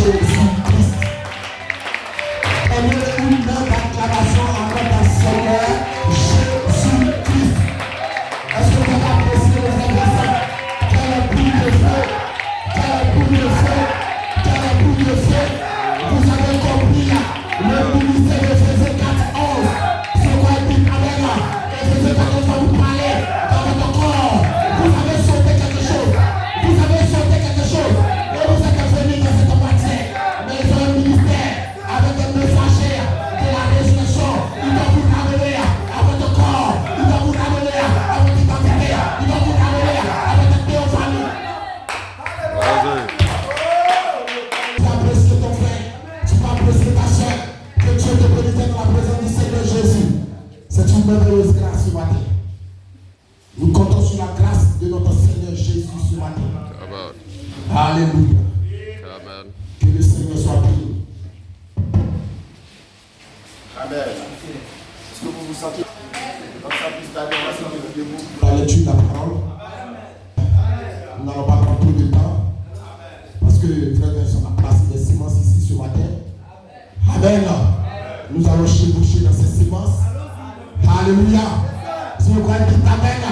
Jésus-Christ. Donnez une main d'acclamation à notre Seigneur Jésus-Christ. Est-ce que vous appréciez les adversaires? Quel bout de feu! Quel bout de feu! Quel bout de feu! Vous avez compris le ministère de Ephésiens 4:11. C'est quoi il dit avec là? Ephésiens 4:11 va vous parler dans votre corps. Vous avez sauté quelque chose. Vous avez sauté quelque chose. Et vous êtes venus dans cette matière. Mais ils ont un ministère avec des messagers de la résurrection. Ils doivent vous ramener à votre corps. Ils doivent vous ramener à votre identité. Ils doivent vous ramener à votre théophanie. Tu vas apprécier ton frère. Tu vas apprécier ta soeur. Que Dieu te bénisse dans la présence du Seigneur Jésus. C'est une merveilleuse grâce ce matin. Nous comptons sur la grâce de notre Seigneur Jésus ce matin. Amen. Alléluia. Amen. Que le Seigneur soit béni. Amen. Est-ce que vous vous sentez dans sa piste d'adoration debout? La lecture de la parole. Nous n'allons pas prendre trop de temps. Parce que les frères sont à place des semences ici ce matin. Amen. Nous allons chevaucher dans ces semences. Alléluia. Si vous croyez que Amen,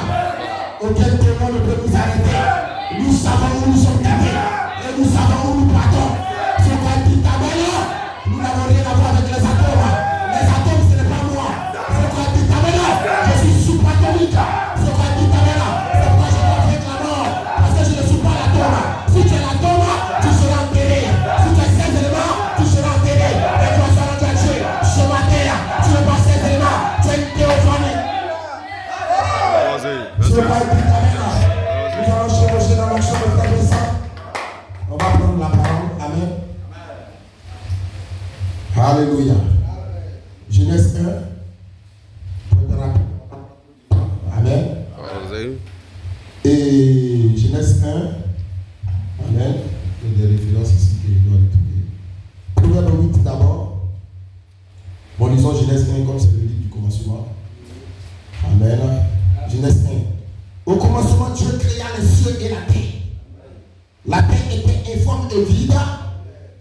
aucun témoin ne peut nous arrêter. Nous savons où nous sommes guidés. Et nous savons où nous partons. Si vous croyez que Amen, nous n'avons rien à voir avec les atomes. Les atomes, ce n'est pas moi. Si vous croyez que Amen, je suis supratomique. Si vous croyez que Amen, c'est pourquoi je dois faire la mort. Parce que je ne suis pas l'atome. Si tu es l'atome, tu seras enterré. Si tu es ces éléments, tu seras enterré. Et tu vas se rendre à Dieu. Ce matin, tu n'es pas ces éléments. Tu es une théophanie. Si vous croyez que Amen, nous allons chevaucher dans l'action de Frère Vincent. On va prendre la parole. Amen. Alléluia. Genèse 1. Amen. Et Genèse 1. Amen. Il y a des références ici que je dois retrouver. Proverbe 8 d'abord. Bon, lisons Genèse 1 comme c'est le livre du commencement. Amen. Genèse 1. Au commencement, Dieu créa les cieux et la terre. La terre était informe et vide.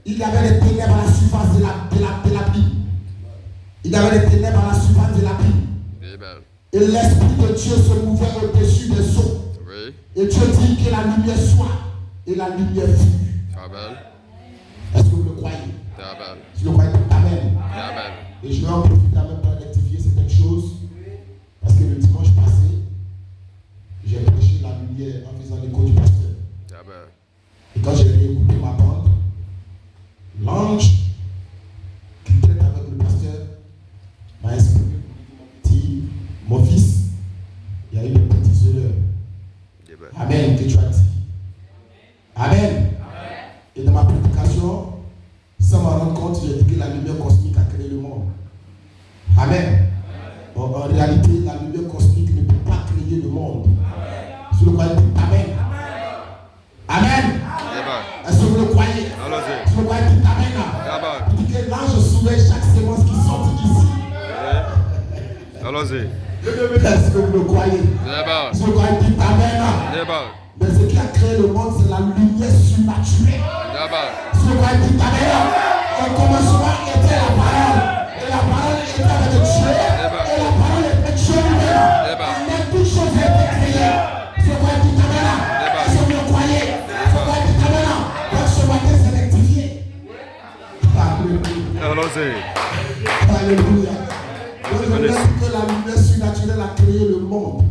Il y avait des ténèbres à la surface de la pluie. Il y avait des ténèbres à la surface de la pluie. Et l'Esprit de Dieu se mouvait au-dessus des eaux. Oui. Et Dieu dit que la lumière soit. Et la lumière fut. Amen. Est-ce que vous le croyez? Amen. Si vous le croyez, Amen. Amen. Et je vais en profiter en même temps rectifier certaines choses. Parce que le dimanche passé, j'ai prêché la lumière en faisant l'écho du pasteur. Amen. Et quand j'ai réécouté ma bande, l'ange qui traite avec le pasteur m'a exprimé, dit, mon fils, il y a eu des petites erreurs. Amen, que tu as dit. Amen. Et dans ma prédication, sans m'en rendre compte, j'ai dit que la lumière cosmique a créé le monde. Amen. Bon, en réalité, la lumière cosmique ne peut pas créer le monde. Si vous le croyez, Amen. Amen. Est-ce que vous le croyez? Si vous le croyez, Amen. Il dit que l'ange soulève chaque sémence qui sort d'ici. Allons-y. Est-ce que vous le croyez? Si vous le croyez, dites Amen. Mais ce qui a créé le monde, c'est la lumière surnaturelle. Si vous le croyez, dites Amen. Au commencement était la parole. Et la parole était avec Dieu. Et la parole était Dieu lui-même. Et toute chose a été créée. Si vous croyez, dites Amen. Si vous le croyez, si vous croyez, dites Amen. Donc ce matin, c'est rectifié. Allons-y. Alléluia. Donc je laisse que la lumière surnaturelle a créé le monde.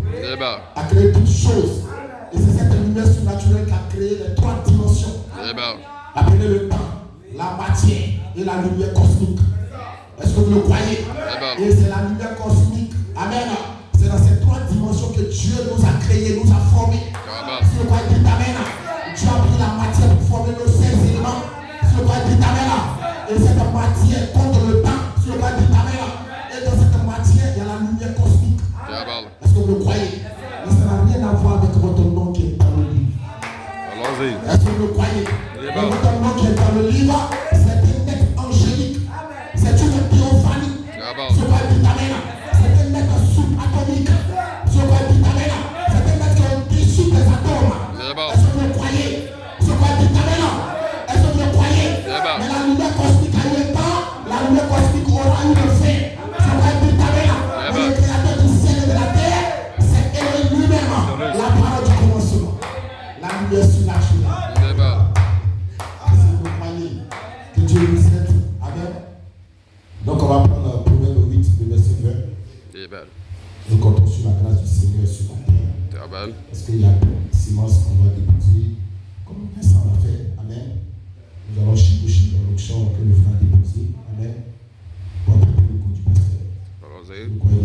A créé toutes choses. Et c'est cette lumière surnaturelle qui a créé les trois dimensions. Appelez le temps, la matière et la lumière cosmique. Est-ce que vous le croyez? Et c'est la lumière cosmique. Amen. C'est dans ces trois dimensions que Dieu nous a créés, nous a formés. Si vous croyez, dites Amen. Dieu a pris la matière pour former nos 16 éléments. Si vous croyez, dites Amen. Et cette matière contre le temps. Si vous croyez, dites Amen. Et dans cette matière, il y a la lumière cosmique. Est-ce que vous le croyez? Mais ça n'a rien à voir avec votre nom qui est dans le livre. Est-ce que vous le croyez? Votre nom qui est dans le livre, c'est un être angélique. C'est une théophanie. Si vous croyez, dites Amen. C'est un être subatomique. Si vous croyez, dites Amen. C'est un être qui est au-dessus des atomes. Est-ce que vous le croyez? Si vous croyez, dites Amen. Est-ce que vous le croyez? Dieu nous aide. Amen. Donc on va prendre Proverbe 8, le verset 20. Amen. Nous comptons sur la grâce du Seigneur sur la terre. Amen. Parce qu'il y a des semences qu'on va déposer, comme Vincent l'a fait. Amen. Nous allons chicocher dans l'onction que le frère a déposé. Amen. Pour apporter le coup du pasteur. Allons-y. Nous croyons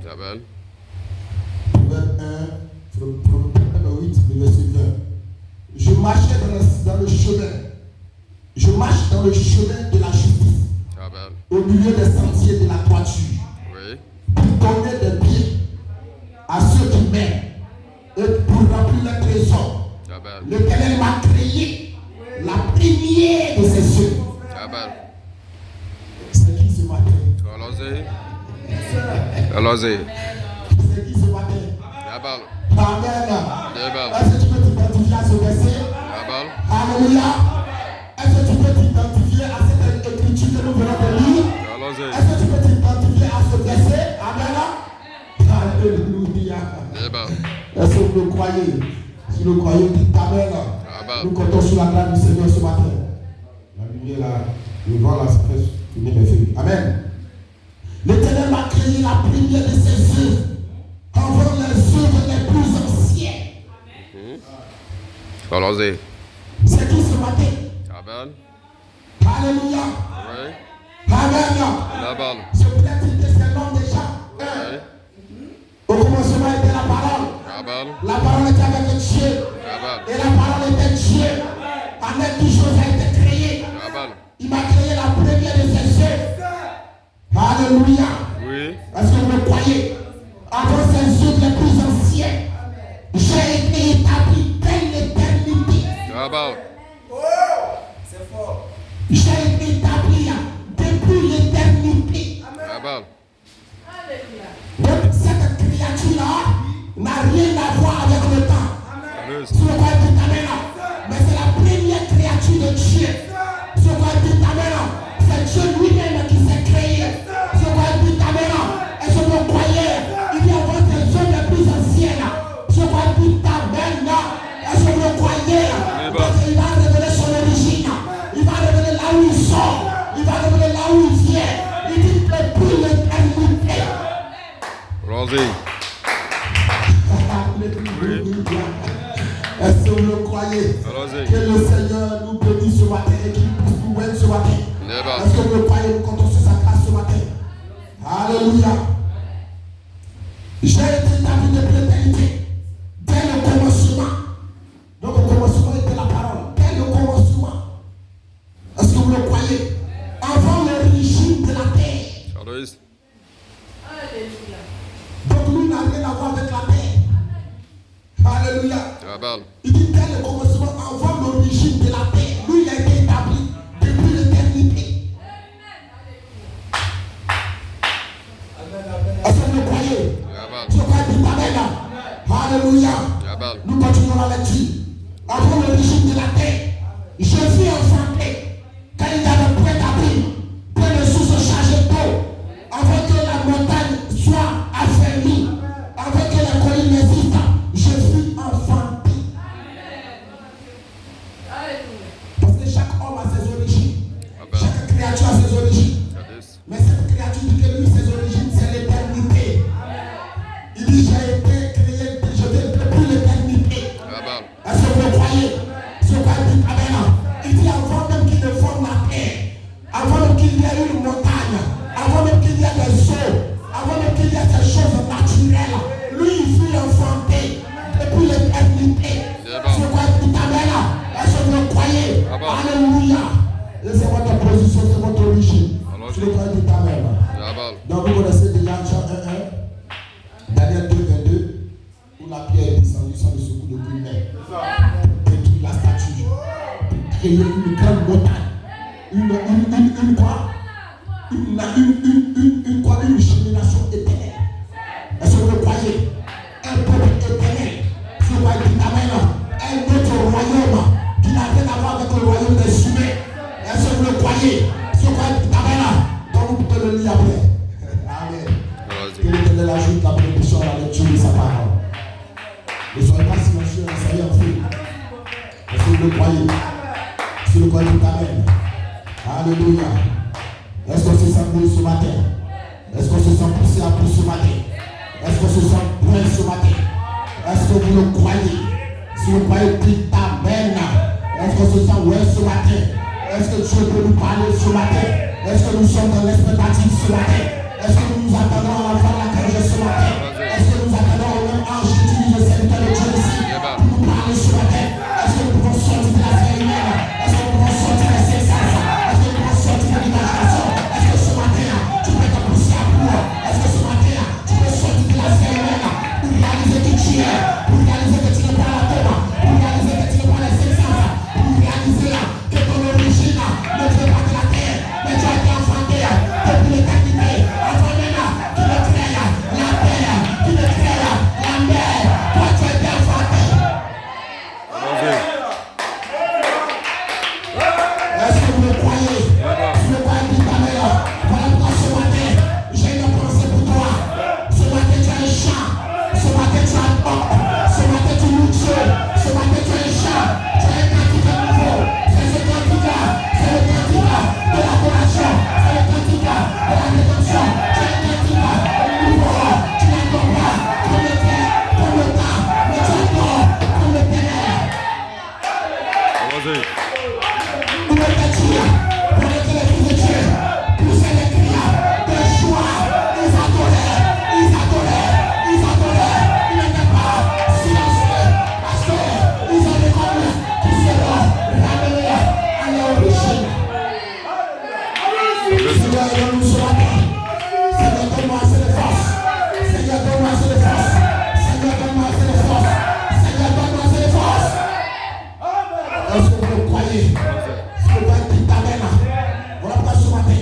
l'éternel. Amen. Proverbe 8, le verset 20. Je marchais dans le chemin. Je marche dans le chemin de la justice. Amen. Au milieu des sentiers de la droiture. Oui. Pour donner des biens à ceux qui m'aiment et pour remplir les trésors. Amen. L'Éternel m'a créé la première de ses yeux. Amen. C'est qui ce matin? Allons-y. Allons-y. C'est qui ce matin? Amen. Amen. Amen. Est-ce que tu peux t'identifier à ce verset? Amen. Alléluia. Est-ce que tu peux t'identifier à cette écriture que nous venons de lire? Allons-y. Est-ce que tu peux t'identifier à ce verset? Amen. Alléluia. Amen. Est-ce que vous le croyez? Si vous le croyez, dites Amen. Amen. Nous comptons sur la grâce du Seigneur ce matin. La lumière là, le vent là, ça fait tourner mes feuilles. Amen. L'Éternel m'a créé la première de ses œuvres, avant les œuvres les plus anciennes. Allons-y. C'est qui ce matin? Amen. Alléluia. Oui. Amen. Amen. Je voulais dire que c'est l'homme déjà. Oui. Au commencement était la parole. Amen. La parole était avec Dieu. Amen. Et la parole était Dieu. Amen. Toute chose a été créée. Amen. Il m'a créé la première de ses œuvres. Alléluia. Oui. Est-ce que vous le croyez? Avant ses œuvres les plus anciennes, j'ai été établi dès l'éternité. Amen. C'est fort. J'ai été établi depuis l'éternité. Amen. Donc cette créature-là n'a rien à voir avec le temps. Amen. Sur le quoi dit Amen. Mais c'est la première créature de Dieu. Sur le quoi dit Amen. C'est Dieu lui-même qui s'est créé. Sur le quoi dit Amen. Est-ce que vous croyez? Il y a votre œuvres les plus anciennes. Sur le quoi dit Amen. Est-ce que vous le croyez? Parce qu'il va révéler son origine. Il va révéler là où il sort. Il va révéler là où il vient. Il dit depuis l'éternité. Allons-y. Est-ce que vous le croyez? Allons-y. Que le Seigneur nous bénisse ce matin et qu'il nous aide ce matin. Amen. Est-ce que vous le croyez? Nous comptons sur sa grâce ce matin. Alléluia. J'ai été établi depuis l'éternité. Dès le commencement. Donc au commencement était la parole. Dès le commencement. Est-ce que vous le croyez? Avant l'origine de la terre. Allons-y. Donc lui n'a rien à voir avec la terre. Alléluia. Amen. Il dit dès le commencement, avant l'origine de la terre, lui il a été établi depuis l'éternité. Est-ce que vous le croyez? Amen. Je crois que Amen. Alléluia. Amen. Nous continuons la lecture. Avant l'origine de la terre, je fus enfanté quand il y avait point d'abri, plein de sources chargées d'eau, avant que la montagne soit affermie, avant que les collines n'existent. Je fus enfanté. Parce que chaque homme a ses origines. Amen. Chaque créature a ses origines. Allons-y. Mais cette créature dit que lui, ses origines, c'est l'éternité. Il dit, j'ai été créé, je vais depuis l'éternité. Amen. Est-ce que vous le croyez? Ce qu'on dit Amen. Il dit avant même qu'il ne forme la terre, avant même qu'il y ait une montagne, avant même qu'il y ait des eaux, avant même qu'il y ait des choses naturelles, lui il fut enfanté depuis l'éternité. Ce qu'on dit Amen. Est-ce que vous le croyez? Alléluia. Et c'est votre position, c'est votre origine. Je le crois dit Amen. Amen. Donc vous connaissez déjà Jean 1:1, Daniel 2:22, où la pierre est descendue sans le secours de aucune main. Détruit la statue. Créer une grande montagne. Une quoi? Une génération éternelle. Est-ce que vous le croyez? Un peuple éternel. Ce qu'on dit Amen. Un autre royaume qui n'a rien à voir avec le royaume des humains. Est-ce que vous le croyez? Ce qu'on dit Amen. Donc vous pouvez le lire après. Amen. Que l'Éternel ajoute la bénédiction à la lecture de sa parole. Ne soyez pas silencieux, soyez en feu. Est-ce que vous le croyez? Si le croyez, Amen. Alléluia. Est-ce qu'on se sent beau ce matin? Est-ce qu'on se sent poussé à bout ce matin? Est-ce qu'on se sent prêt ce matin? Est-ce que vous le croyez? Si vous croyez, dites Amen. Est-ce qu'on se sent ouais ce matin? Est-ce que Dieu peut nous parler ce matin? Est-ce que nous sommes dans l'expectative ce matin? Est-ce que nous nous attendons à la fin de la carrière ce matin? Est-ce que nous attendons au même ange qui utilise le serviteur de Dieu ici pour nous parler ce matin? Est-ce que nous pouvons sortir de la sphère humaine? Est-ce que nous pouvons sortir des sensations? Est-ce que nous pouvons sortir de l'imagination? Est-ce que ce matin, tu peux te pousser à bout? Est-ce que ce matin, tu peux sortir de la sphère humaine pour réaliser qui tu es? Pour réaliser que tu n'es pas la tombe? Pour réaliser que tu n'es pas les sensations? Pour réaliser que ton origine ne vient pas de la terre, mais tu as été enfanté depuis l'éternité. Avant même qu'il ne crée la terre, qu'il ne crée la mer, toi tu as été enfanté. Est-ce que vous le croyez? Je ne crois pas ta mère. Voilà pourquoi ce matin, j'ai une pensée pour toi. Ce matin, tu as un chant. Ce matin, tu as un homme. Ce matin, tu loues Dieu. Ce matin, tu as un chant. Tu as un cantique nouveau. C'est ce cantique-là. C'est le cantique de l'adoration. C'est le cantique de la rédemption. C'est le cantique nouveau. Tu n'adores pas comme le terre, comme le temps, mais tu adores comme le ténèbre. Où était-il? Pour lesquels les fils de Dieu poussaient les cris de joie. Ils adoraient. Ils n'étaient pas silencieux parce qu'ils avaient compris qu'ils seront ramenés à leur origine. Seigneur, aide-nous ce matin. Seigneur, donne-moi assez de force. Seigneur, donne-moi assez de force. Seigneur, donne-moi assez de force. Seigneur, donne-moi assez de force. Est-ce que vous le croyez? Si vous croyez, dites Amen. Voilà pourquoi ce matin,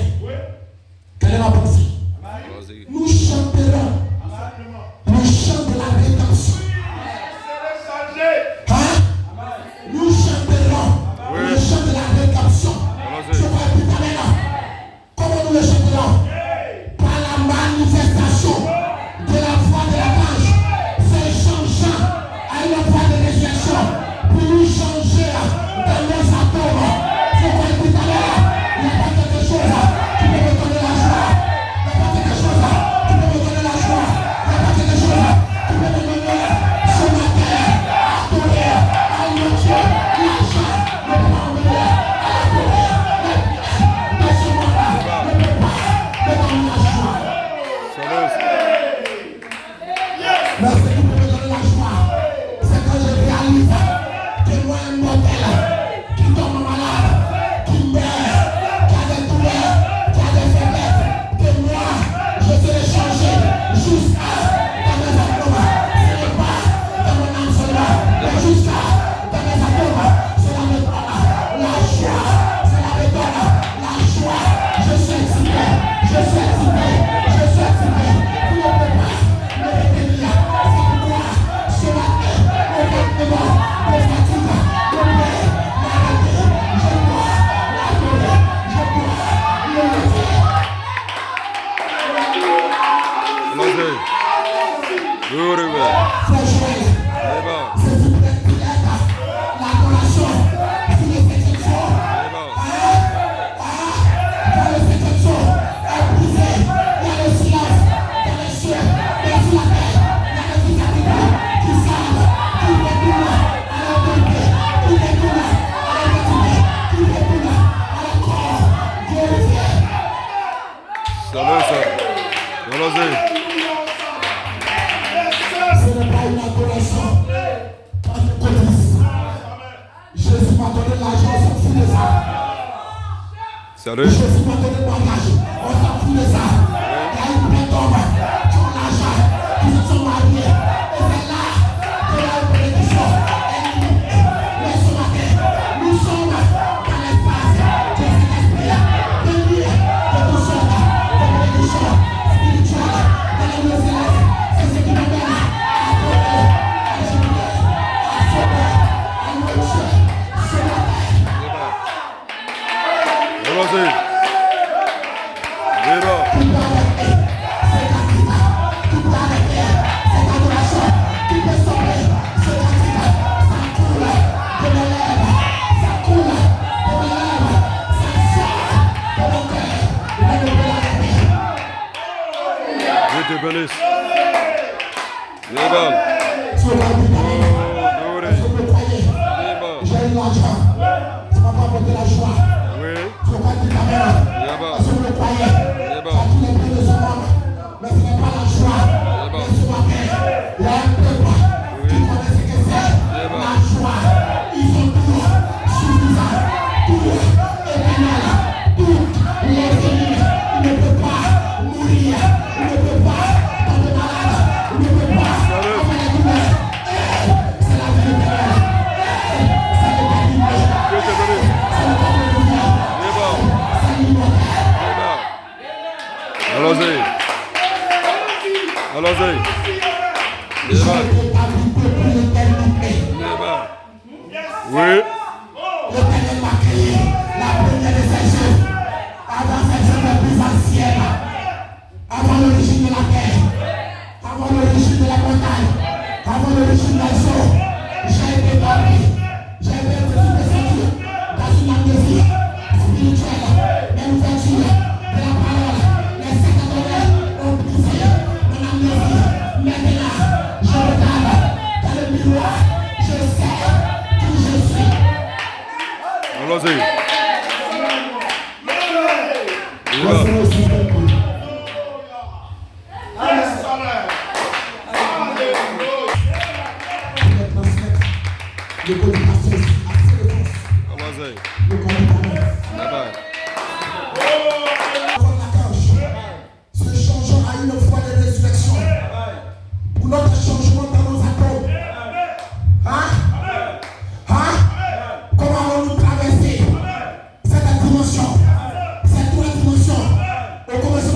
quelle est la pensée? Nous chanterons le chant de la rédemption. Hein? Nous chanterons le chant de la rédemption. Je crois que dites Amen. Comment nous le chanterons? Par la manifestation de la voix de l'archange, c'est changeant à une voix de résurrection pour nous changer dans nos atomes. Je crois que dites Amen. Il n'y a pas quelque chose qui peut me donner la joie. Il n'y a pas quelque chose qui peut me donner la joie. Il n'y a pas quelque chose qui peut me donner ce matin à adorer à notre Dieu. La joie ne peut pas emmener à adorer les biens de ce monde-là. Ne peut pas me donner la joie. Mais ce qui peut me donner la joie, c'est quand je réalise que moi, un mortel qui tombe malade, qui meurt, qui a des douleurs, qui a des faiblesses, que moi, je serai changé jusqu'à dans mes atomes. Ce n'est pas dans mon âme seulement, mais jusqu'à dans mes atomes. Cela me donne la joie. Cela me donne la joie. Je suis excité. Je suis excité. Je suis excité. Vous ne pouvez pas me retenir. C'est pourquoi ce matin, au moment de fatigue, de paix, m'arrêter. Je dois l'adorer. Je dois le lever. Frère Joël, c'est vous peut-être l'adoration. Si les fétitions, quand les fétitions est brisé, il y a le silence dans les cieux, et sur la terre, il y a les visiteurs qui savent, qui retournent à leur vérité, qui retournent à leur vérité, qui retournent à leur corps glorifié. Ce n'est pas une adoration par une codice. Jésus m'a donné l'argent, on s'en fout de ça. Jésus m'a donné le mariage, on s'en fout de ça. Il y a une plein d'hommes qui ont l'argent, qui se sont mariés. Et c'est là que la bénédiction est limite. Mais ce matin, nous sommes dans l'espace de cet esprit de lui, de tout sortes de bénédictions spirituelles de la Nouvelle-Zélande. C'est ce qui m'amène à adorer, à jubiler, à sauver, à louer Dieu. Ce matin, te bénisse. Amen. Si on va dire Glory. est-ce que vous croyez? Amen. J'ai eu l'argent. Ça ne va pas apporter la joie. Oui. Si on va dire Amen. Amen. Est-ce que vous le croyez? Amen. Ça tous les biens de ce monde. Mais ce n'est pas la joie. Amen. Mais ce matin, il y a un peuple qui connaît ce que c'est. La joie. Ils sont tous suffisants. Tout éternel. Tout l'infini. Il ne peut pas mourir. Il ne peut pas tomber malade. Il ne peut pas avoir la douleur. C'est la vie éternelle. C'est l'éternité. Dieu te bénisse. C'est l'éternité. Amen. C'est l'immortel. Amen. Allons-y. Allons-y. J'ai Amen. été habité pour l'éternité. Amen. Oui. L'éternel m'a créé la première de ses œuvres. Avant ses œuvres plus anciennes. Avant l'origine de la terre. Avant l'origine de la montagne. Avant l'origine des eaux. J'ai été dormi. J'ai été descendu dans une amnésie spirituelle. L'ouverture de la parole. Les sécateurs ont brisé mon amnésie. Maintenant, je regarde dans le miroir. Je sais qui je suis. Allons-y. Amen. Laissez-moi aussi un peu. Pour les transmettre le code du passé, assez de force. Allons-y. Le code du passé. Amen. Avant la cage, ce changement a une foi de résurrection. Pour notre changement dans nos atomes. Hein? Hein? Comment allons-nous traverser cette dimension? Cette trois dimensions. Au commencement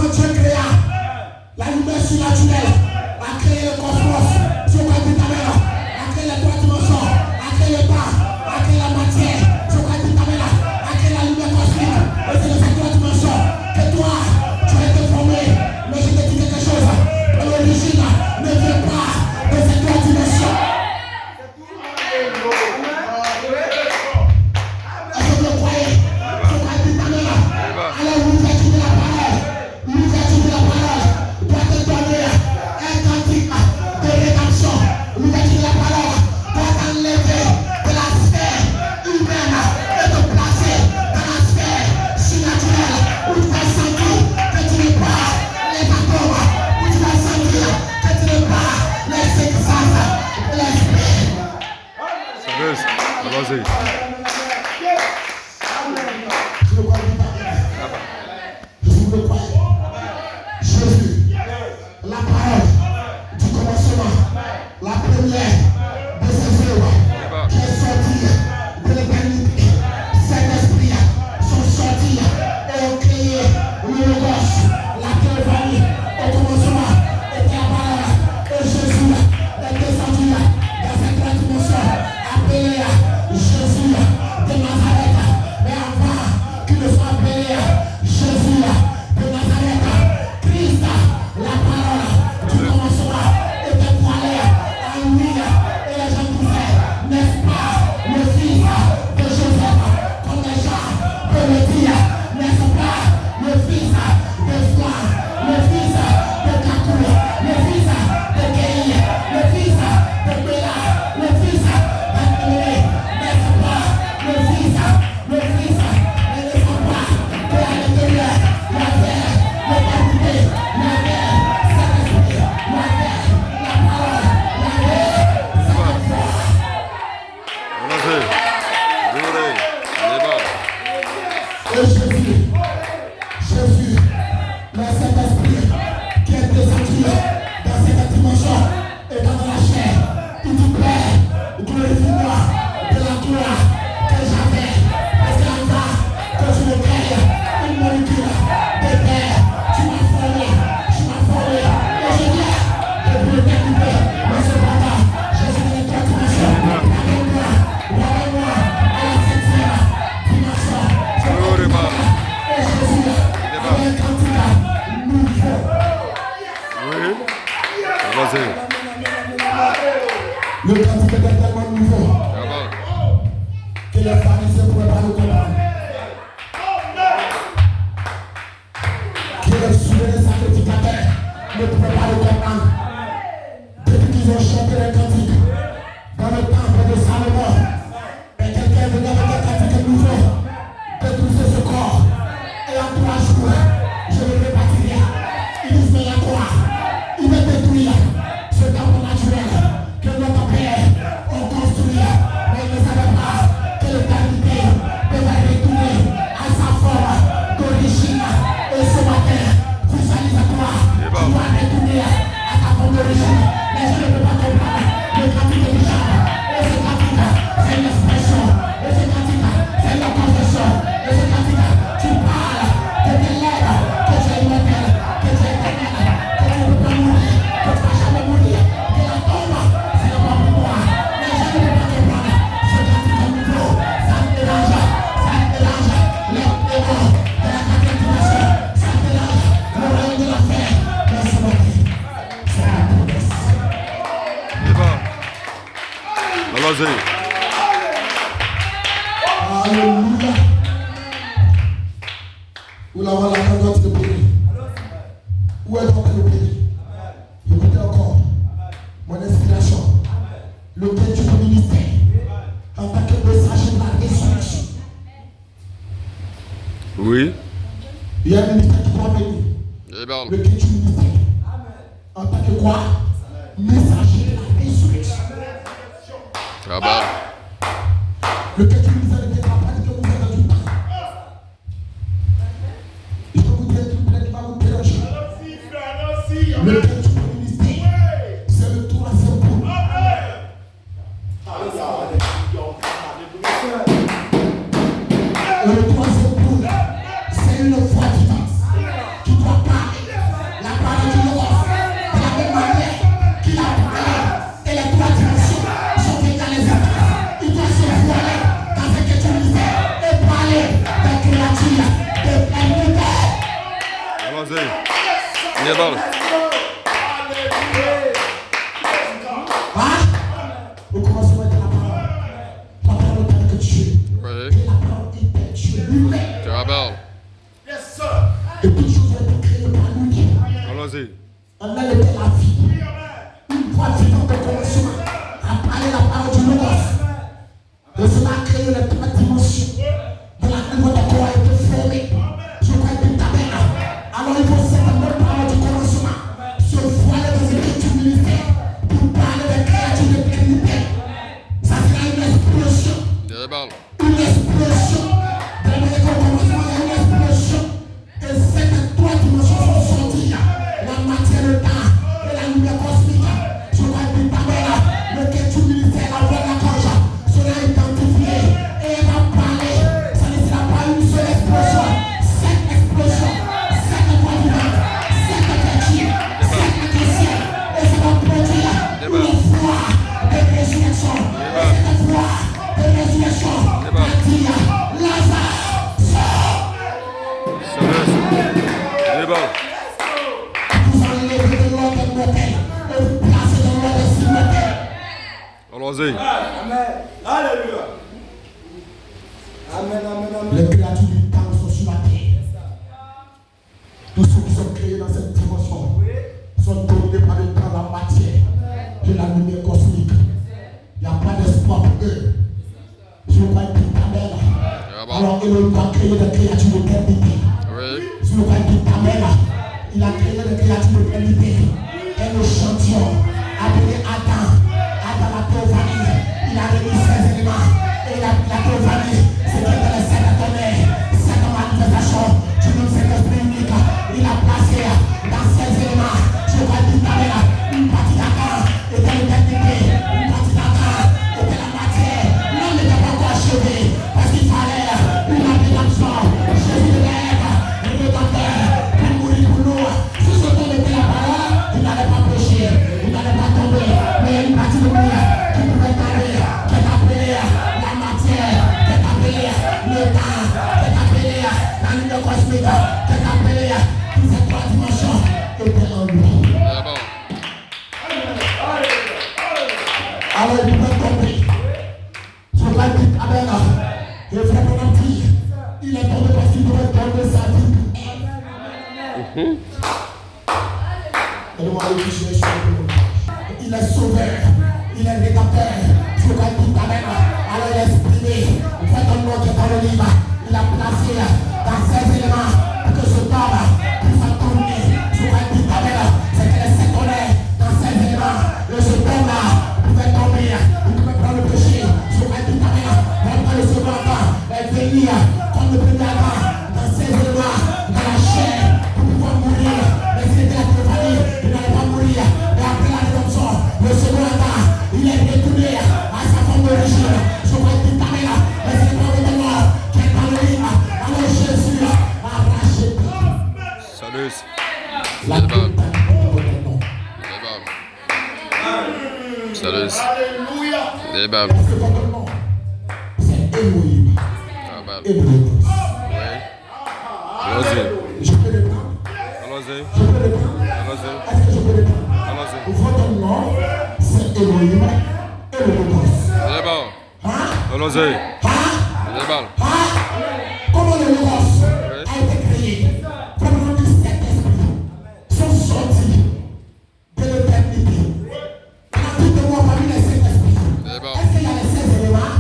Allons-y. Alléluia. Où la voix la doit te bénir. Où est donc le pays? Écoutez encore. Mon inspiration. Le pays du ministère. En tant que messager de la résurrection. Oui. Il y a un ministère qui doit venir. Amen. Le pays du ministère. En tant que quoi? Messager de la résurrection. Amen. Le pays du ministère ne dira pas que vous êtes dans une part. Je peux vous dire tout le qui va vous déranger. Le pays du ministère, c'est le troisième point. Le troisième point, c'est une voix divine qui doit parler. La parole du Lord, de la même manière qu'il a parlé. Et les trois dimensions sont égales. Il doit se voiler avec le ministère et parler des créatures, des planités. Allons-y. Amen. Au commencement de la parole, la parole est avec Dieu. Oui. Et la parole était Dieu lui-même. Amen. Et toutes choses ont été créées par lui. Allons-y. En elle était la vie. Une voix vivante de commencement a parlé la parole du Logos. Et cela a créé les trois dimensions de laquelle votre corps a été formé. Je crois que ta mère. Alors il faut certainement parler du commencement. Se voiler dans les écritures du ministère pour parler des créatures de l'éternité. Ça sera une explosion. Amen. Une explosion. De la manière qu'au commencement, il y a une explosion. Et ces trois dimensions sont sorties. La matière, le temps et la lumière cosmique. Je vois une caméra, le quai du ministère, la voix de la gorge. Cela est identifié et elle va parler. Ça ne sera pas une seule explosion. Cette explosion, cette voix vivante, cette créature, cette agresseur. Et ça va produire une voix de résurrection. Et cette voix de résurrection va dire Lazare, sors. Amen. Vous enlevez de l'ordre mortel et vous placez dans l'ordre cimetière. Allons-y. Les créatures du temps sont sur la terre. Tous ceux qui sont créés dans cette dimension sont dominés par le temps, la matière et la lumière cosmique. Il n'y a pas d'espoir pour eux. Je crois que ta mère. Alors il doit créer des créatures d'éternité. Oui. Sur le point de ta mère, il a créé des créatures d'éternité. Et le champion appelé Adam. Adam la Théophanie. Il a remis ses éléments. Et la Théophanie, c'est qui était les sept tonnerres, sept manifestations du nom de cet esprit unique. Il a placé dans ses éléments, je vois tout à l'heure, une partie d'Adam était l'éternité, une partie d'Adam était la matière. L'homme n'était pas encore achevé parce qu'il fallait une rédemption. Jésus de l'être, le rédempteur, pour mourir pour nous. Si ce temps était la parole, il n'allait pas pécher, il n'allait pas tomber. Mais il y a une partie de lui qui pouvait tomber, qui est appelée la matière, qui est appelée le temps, qui est appelée la lumière cosmique, qui est appelée toutes ces trois dimensions étaient en lui. Amen. Alors il pouvait tomber. Je vais dire Amen. Et frère mon dit, il est tombé parce qu'il devait tomber sa vie. Il est sauveur, il est rédempteur. Je vais dire Amen. Alors il est exprimé. Faites un nom qui est dans le livre. Il a placé dans ses éléments pour que ce tombe puisse tourner. Je vais dire Amen. C'est que les sept tonnerres dans ses éléments. Et ce tombe-là pouvait tomber. Il pouvait prendre le péché. Je vais dire Amen. Maintenant le second temps est venir comme le premier Adam dans ses éléments, dans la chair, pour pouvoir mourir. Mais s'il était la Théophanie, il n'allait pas mourir. Et après la rédemption, le second Adam, il est retourné à sa forme d'origine. Je vais dire Amen. Mais c'est pas vraiment qui est dans le livre. Alors Jésus a racheté. Salut. La Amen. Théophanie. Amen. Salut. Alléluia. Amen. Parce que votre nom, c'est Elohim. Amen. Elohim. Oui. Allons-y. Je peux le prendre. Allons-y. Je peux le prendre. Allons-y. Est-ce que je peux le prendre? Allons-y. Votre nom, c'est Elohim. Elohim. Amen. Allons-y. Comment le logos a été créé? Vraiment, cet esprit sont sortis de l'éternité. Dites-moi parmi les 5 esprits. Est-ce qu'il y a les 16 éléments?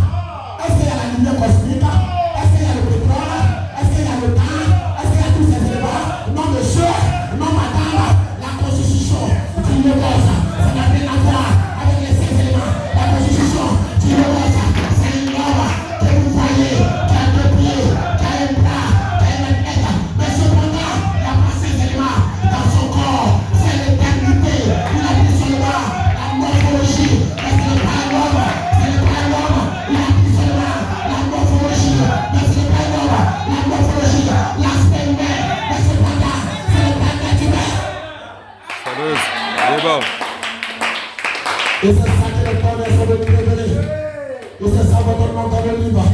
Est-ce qu'il y a la lumière cosmique? Est-ce qu'il y a le pétrole? Est-ce qu'il y a le temps? Est-ce qu'il y a tous ces éléments? Non, monsieur, non, madame, la constitution du logos, ça n'a rien à voir avec les 16 éléments. La constitution du logos, c'est une norme que vous voyez, qui a 2 pieds, qui a un bras, qui a une tête. Mais cependant, il n'y a pas 16 éléments dans son corps. C'est l'éternité. Il a pris seulement la morphologie. Mais ce n'est pas un homme. Ce n'est pas un homme. Il a pris seulement la morphologie. Mais ce n'est pas un homme. La morphologie, l'aspect humain. Mais cependant, ce n'est pas un être humain. Salut. Débat. Et c'est ça que les corps sont venus révéler. Et c'est ça votre nom dans le livre.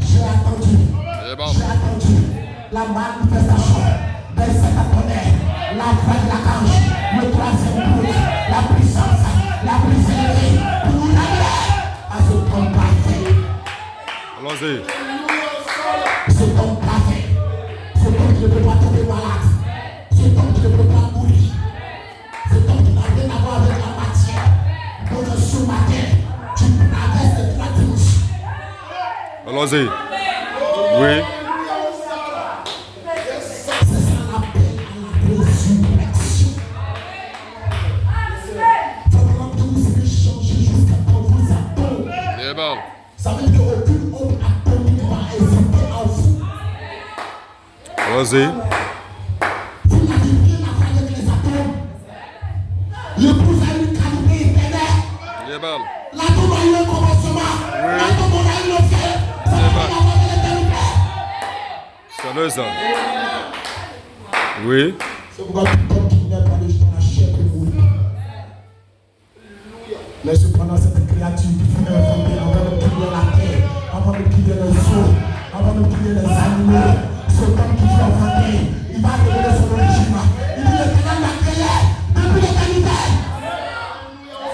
J'ai attendu. J'ai attendu la manifestation de cette appreneur, la voix de l'archange, le 3e groupe, la puissance, la plus élevée, pour nous amener à ce temps parfait. Allons-y. Ce temps parfait. Ce temps qui ne peut pas tomber malade. Ce temps qui ne peut pas mourir. Ce temps qui n'a rien à voir avec la matière. Donc ce matin, tu traverses les 3 dimensions. Allons-y. Oui. C'est ça l'appel à la résurrection. Faudra que vous serez changés jusqu'à quand vous attendez. Débat. Ça veut dire qu'aucune autre atomique va hésiter en vous. Allons-y. Vous n'avez rien à faire avec les atomes. L'épouse a une qualité éternelle. Débat. L'atome a eu un commencement. L'atome a eu une fin. Ça n'a rien à voir avec l'éternité. Salut ça. Oui. C'est pourquoi tout homme qui n'est pas de dans la chair peut mourir. Mais cependant, cette créature qui fut inventée avant de créer la terre, avant de créer les eaux, avant de créer les animaux, ce homme qui fut inventé, il va révéler son origine. Il dit l'éternel l'a créé depuis l'éternité.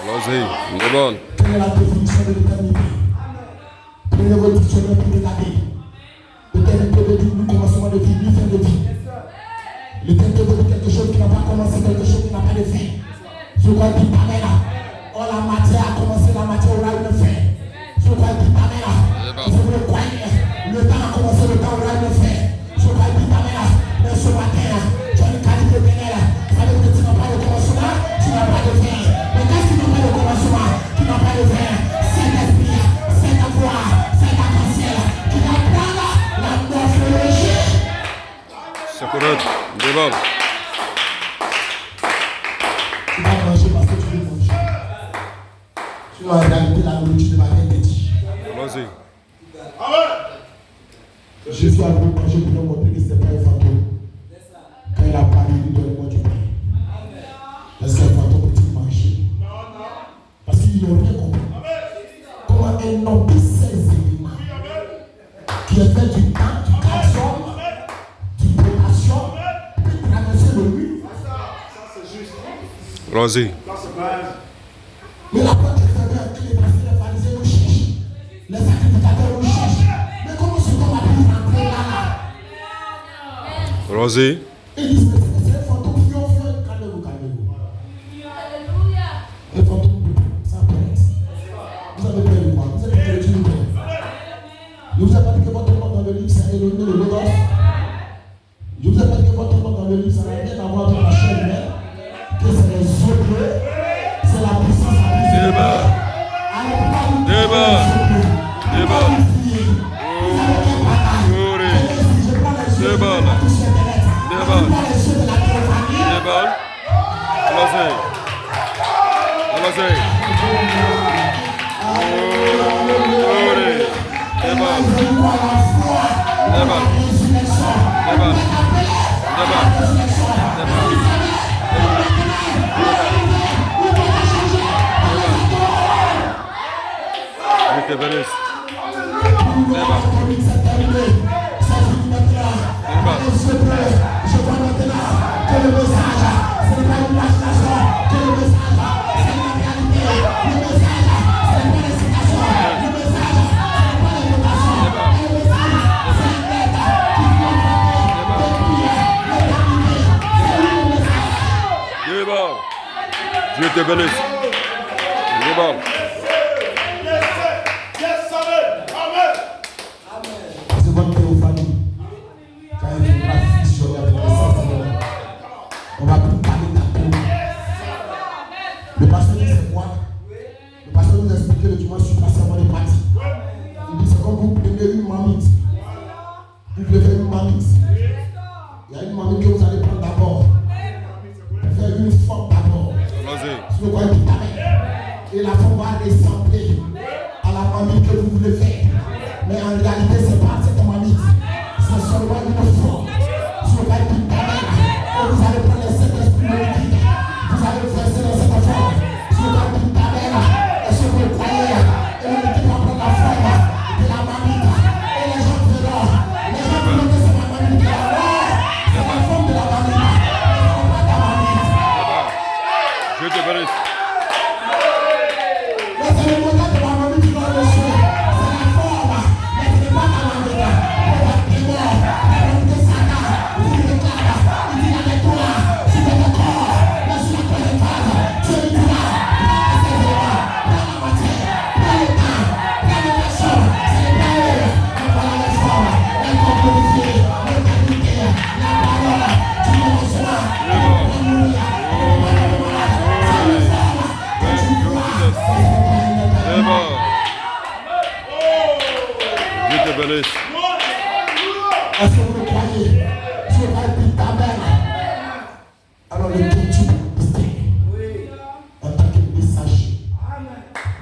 Allons-y. Débat. Quelle est la définition de l'éternité? Prenez votre dictionnaire pour regarder. L'éternité veut dire ni commencement de vie, ni fin de vie. L'éternité veut dire quelque chose qui n'a pas commencé, quelque chose qui n'a pas de fin. Je crois qu'il t'amène là. Oh, la matière a commencé, la matière aura une fin. Je crois qu'il t'amène là. Je veux le croire. Le temps a commencé, le temps aura une fin. Je crois qu'il t'amène là. Mais ce matin, tu as une qualité vénère. Ça veut dire que tu n'as pas de commencement, tu n'as pas de fin. Mais qu'est-ce qui n'a pas de commencement, qui n'a pas de fin? C'est l'esprit, c'est ta voix, c'est ta conscience qui t'apprend la morphologie. C'est correct. Débat. Tu vas manger parce que tu veux manger. Sinon, en réalité, la nourriture ne va rien te dire. Allons-y. Jésus a voulu manger pour nous montrer que ce n'est pas un fantôme. Quand il a parlé, il dit donne-moi du pain. Est-ce qu'un fantôme peut-il manger? Parce qu'ils n'ont rien compris. Comment un homme de 16 éléments qui est fait du temps, du calcium, du potassium, peut traverser le mur. Allons-y. Mais la porte est fermée, les pasteurs, les pharisiens nous cherchent. Les sacrificateurs nous cherchent. Mais comment ce qu'on a pu rentrer là? Allons-y. Ils disent, mais c'est un fantôme, calmez-vous, calmez-vous. Un fantôme, ça presse. Vous avez peur de quoi? Vous avez peur de Dieu. Je vous ai pas dit que votre nom dans le livre, c'est Elohim le Logos. Je vous ai pas dit que votre nom dans le livre, ça n'a rien à voir avec la chair humaine. Que c'est les autres, c'est la puissance à vie. Débat. Débat. Débat. Débat. Débat. Débat. Allons-y. Allons-y. Débat. Débat. Débat. Dieu te bénisse. Débat. Je vois maintenant que le message, ce n'est pas une imagination, que le message, c'est une réalité. Le message, ce n'est pas une citation. Le message, ce n'est pas Dieu te bénisse. Débat. C'est votre théophanie. Quand il y a une fusion avec les saints, on va plus parler d'atome. Le pasteur dit c'est quoi? Le pasteur nous a expliqué le dimanche passé avant les parties. Il dit c'est comme vous prenez une marmite. Vous voulez faire une marmite. Il y a une marmite que vous allez prendre d'abord. Faire une forme d'abord. Sur le coin du tabac. Et la forme va ressembler à la marmite que vous voulez faire. Mais en réalité, ce n'est pas cette marmite. C'est seulement une forme. Sur le coin du tabac. Et vous allez prendre les sept esprits maudits. Vous allez verser dans cette forme. Sur le coin du tabac. Et sur le croyez. Et le petit va prendre la forme de la marmite. Et les gens verront. Les gens verront que c'est la marmite. C'est la forme de la marmite. Dieu te bénisse. C'est le modèle de la marmite qui va le jouer. C'est la forme. Mais ce n'est pas la marmite. On va prier. La marmite de Satan. Il déclare. Il dit avec toi. Si tu es d'accord. Mais sur la troisième phase. Tu es là. Prends la matière. Prends le temps. Prends le version. C'est le paix. Mais voilà les formes. Les communautés. Les qualités. La parole. Tu me reçois. Dieu te bénisse. Est-ce que vous le croyez? Je vais dire Amen. Alors le culture en tant que messager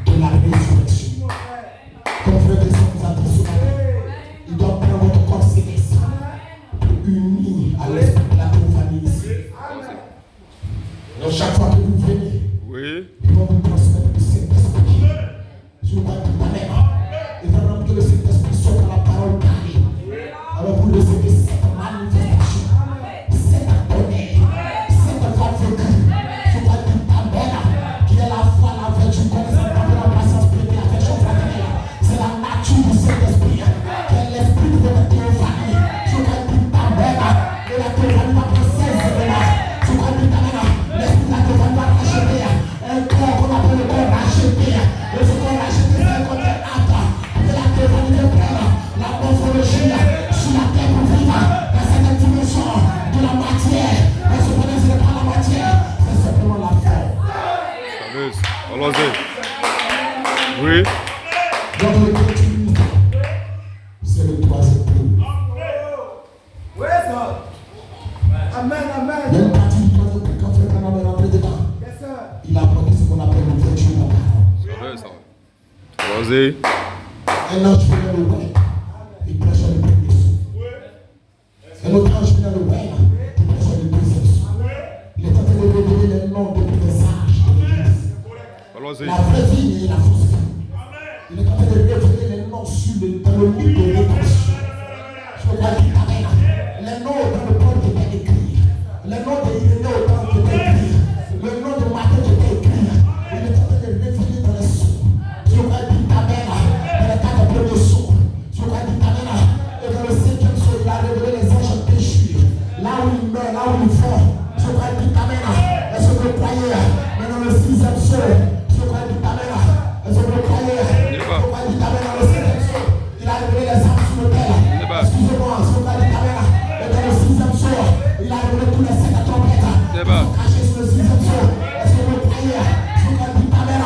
de la résurrection. Comme frère et sœurs vous a dit ce matin, il doit prendre votre corps céleste uni à l'esprit de la théophanie ici. Donc chaque fois que vous venez, Oui. ils vont vous transmettre le Saint-Esprit. Je vous dis Amen. Et vraiment que le Saint-Esprit soit dans la parole carrée. Alors vous le savez, cette manifestation, cette donnée, cette voie vécue, je dois dire Amen, qui est la foi, la vertu, connaissance, la patience, la affection fraternelle. C'est la nature du Saint-Esprit, qui est l'esprit de votre théophanie. Je dois dire Amen, et la théophanie va prendre 16 éléments. Je dois dire Amen, l'esprit de la théophanie va racheter un corps qu'on appelle le corps racheté. Et ce corps racheté, c'est un corps apte. Et la théophanie de faire la morphologie sur la terre pour vivre dans cette dimension de la matière. Mais cependant, ce n'est pas la matière, c'est simplement la forme. Allons-y. Oui. Donc le continu, c'est le troisième point. Amen, amen. Il y a une partie du troisième point quand Frère Branham est rentré dedans. Il a apporté ce qu'on appelle l'ouverture de la parole. Ça va. Allons-y. Un ange venait le voir, il prêchait le premier saut. Un autre ange venait le voir, il prêchait le deuxième saut. Il est en train de révéler les noms de tous les sages de l'Église. Allons-y. La vraie vie et la fausse vie. Il est en train de révéler les noms dans le livre de rédemption. Je vais dire Amen. Les noms dans le plan qui étaient écrits. Les noms de Irénée au temps qui étaient écrits. Le nom de Matthieu qui était écrit. Il est en train de révéler dans les sceaux. Je vais dire Amen. Dans les 4 premiers sceaux. Je vais dire Amen. Et dans le 5e sceau, il a révélé les anges péchus. Là où ils meurent, là où ils vont. Je vais dire Amen. Est-ce que vous croyez? Mais dans le 6e sceau, je vais dire Amen. Est-ce que vous croyez? Je vais dire Amen. Dans le 7e sceau, il a révélé les âmes sur le tel. Excusez-moi, je vais dire Amen. Et dans le 6e sceau, il a révélé tous les 7 trompettes. Ils sont cachés sur le 6e sceau. Est-ce que vous croyez? Je vais dire Amen.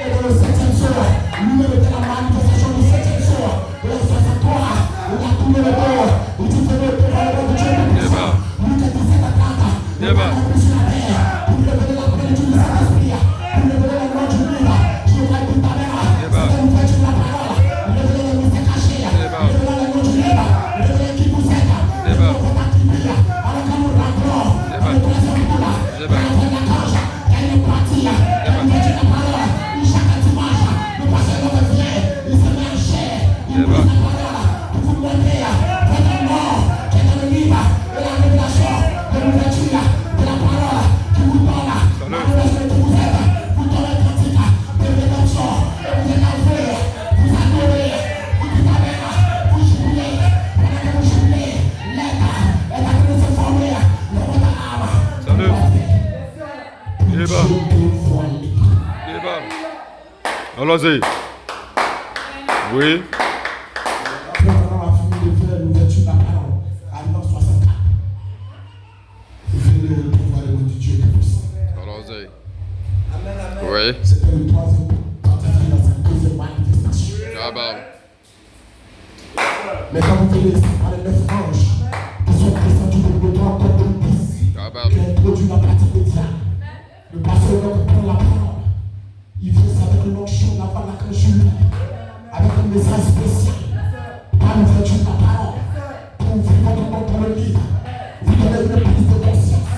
Et dans le 7e sceau, lui-même était la manifestation du 7e sceau. Et le 63, il a tourné le dos. Il dit venez au pouvoir de Dieu. Lui qui est 17 à 30. Il a compris sur la terre. Pour révéler la plénitude du Saint-Esprit. Pour révéler le nom du livre. Je vais dire Amen. C'est l'ouverture de la parole. Révéler les mystères cachés. Révéler le nom du livre. Révéler qui vous êtes. Révéler votre attribut. Alors quand nous rentrons dans le troisième bout, dans la cage, elle est partie. Elle nous dit la parole. Chaque dimanche, le pasteur revient. Il se met en chair. Il nous dit la parole. Pour vous montrer votre nom qui est dans le livre. Et la révélation de l'ouverture de la parole qui vous donne la révélation de qui vous êtes. Vous donnez pratique de rédemption. Et vous êtes enlevé. Vous adorez. Vous dites Amen. Vous jubilez. Pendant que vous jubilez, l'être est en train de se former dans votre âme. Salut. Je te vois. Allons-y. Oui. Après, pendant la famille de faire l'ouverture de la parole, arrivant 64. Venez au pouvoir de notre Dieu qui puissant. Allons-y. Oui. C'était le troisième tentative dans sa deuxième manifestation. Là-bas. Mais quand vous venez ici par les 9 anges qui sont descendus de l'autre comme de l'église, Là-bas. qui ont introduit la pratique des diables, le pasteur donc prend la parole. Il vient avec une onction de la part de la conjure, avec un message spécial, par l'ouverture de la parole, pour ouvrir votre monde dans le livre. Vous donnez une prise de conscience,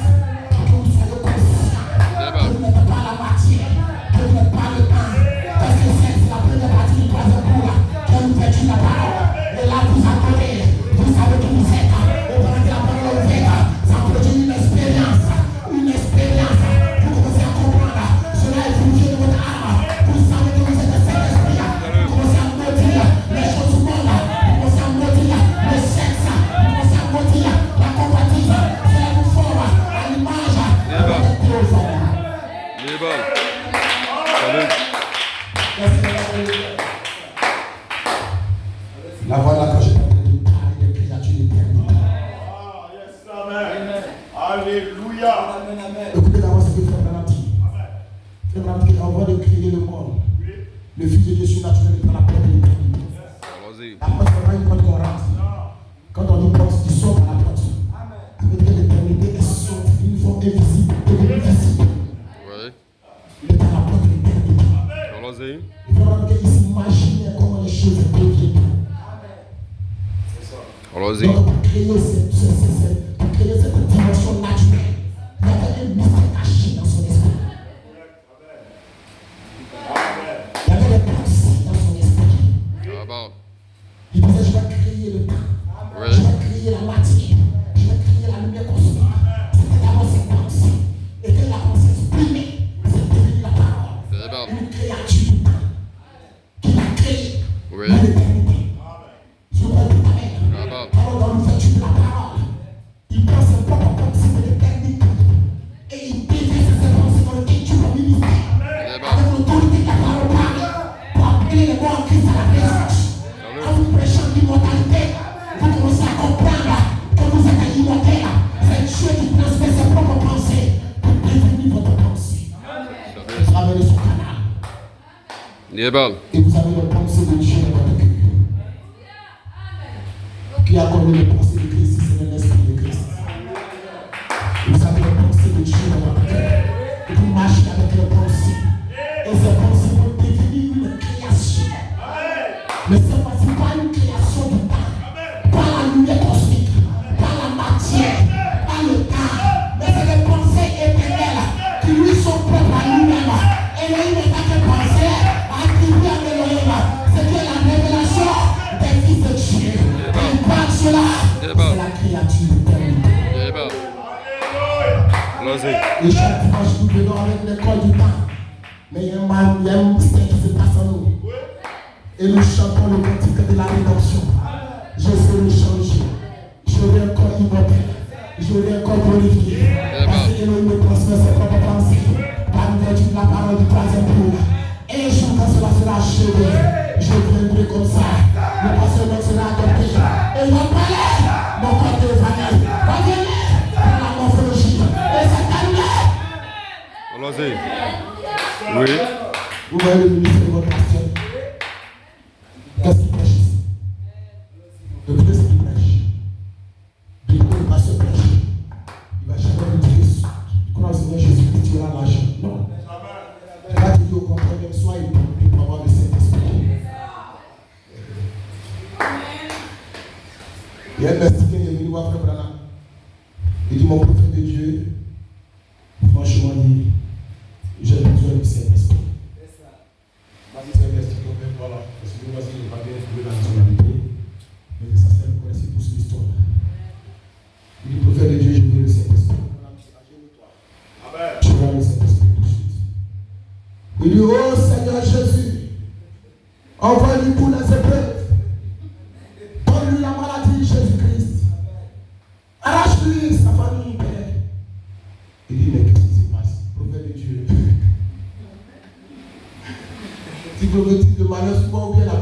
que vous soyez conscient, que vous n'êtes pas la matière, que vous n'êtes pas le temps. Parce que c'est la première partie du troisième cours, que l'ouverture de la parole. Et là, vous apprenez, vous savez que vous êtes, et pendant que la parole est ouverte, ça produit une expérience. Vous commencez à comprendre, cela est fruit de votre âme. Vous savez que vous êtes un Saint-Esprit. Vous commencez à maudire les choses du monde. Vous commencez à maudire le sexe. Vous commencez à maudire la compatisse. Cela vous forme à l'image de votre Dieu. Libre. Salut. La voilà quand j'ai parlé de parler des créatures éternelles. Alléluia. Écoutez d'abord ce que Frère Branham dit. Frère Branham dit qu'avant de créer le monde, le Fils de Dieu surnaturel est dans la porte de l'éternité. Allons-y. La porte, c'est pas une porte qu'on rentre. Quand on dit porte, tu sors par la porte. Ça veut dire que l'éternité est sortie d'une forme invisible et devenue visible. Oui. Il est dans la porte de l'éternité. Allons-y. Il faut vraiment qu'il s'imagine comment les choses deviennent. Allons-y. Donc, pour créer cette dimension naturelle, il y avait un mystère caché dans son esprit. Il y avait des pensées dans son esprit. Là-bas. Il disait, je vais créer le temps. Oui. Je vais créer la matière. Je vais créer la lumière cosmique. C'était d'abord ses pensées. Et que la pensée exprimée, c'est devenu la parole. Là-bas. Une créature du temps qu'il a créée Oui. dans l'éternité. Je vous dis amen. Là-bas. Alors dans l'ouverture de la parole, il prend ses propres pensées de l'éternité et il déverse ses pensées dans le étude du ministère. Là-bas. Avec l'autorité de la parole parlée pour appeler les morts en Christ à la présence. En vous prêchant l'immortalité, vous commencez à comprendre que vous êtes immortel. C'est Dieu qui transmet ses propres pensées pour devenir votre pensée. Vous avez son canal Là-bas. et vous avez les pensées de Dieu dans votre cœur. Qui a connu les pensées de Christ, c'est l'esprit de Christ. Vous avez les pensées de Dieu dans votre cœur. Et vous marchez avec les pensées. Et ces pensées vont devenir une création. Mais c'est pas une création du temps. Pas la lumière cosmique. Pas la matière. Pas le temps. Mais c'est des pensées éternelles qui lui sont propres à lui-même. Elohim n'est pas que penser attribué à Elohim. C'est que la révélation des fils de Dieu. Cela, c'est la créature éternelle. Là-bas. Allons-y. Et chaque dimanche, nous venons avec l'école du temps. Mais il y a un mystère qui se passe en nous. Et nous chantons le cantique de la rédemption. Je sais le changer. J'aurai un corps immortel. J'aurai un corps glorifié. Parce que Elohim me transmet ses propres pensées. Par l'ouverture de la parole du troisième jour. Et un jour, quand cela sera achevé, je viendrai comme ça. Le pasteur sera adopté. Et il va parler. Mon corps de vanille va venir pour la morphologie. Et c'est terminé. Allons-y. Oui. Vous voyez le ministère de votre pasteur. Qu'est-ce qu'il prêche ici? Le Christ qui prêche. Bientôt, il va se prêcher. Il va jamais vous dire, crois au Seigneur Jésus-Christ, tu auras l'argent. Non. Je vais te dire au contraire, même sois hypocrite pour avoir le Saint-Esprit. Il y a un Mexicain qui est venu voir Frère Branham. Il dit, mon prophète de Dieu, franchement, j'ai besoin du Saint-Esprit. Vas-y, Saint-Esprit, voilà. Parce que moi aussi, je n'ai pas bien trouvé la nationalité. Mais que ça fait, vous connaissez tous l'histoire. Il dit, prophète de Dieu, je veux le Saint-Esprit. Tu vas le Saint-Esprit tout de suite. Il dit, oh Seigneur Jésus, envoie-lui pour les épreuves. Donne-lui la maladie, Jésus-Christ. Arrache-lui sa famille, Père. Il dit, mais qu'est-ce qui se passe? Prophète de Dieu. Si vous l'enlèvement ou bien la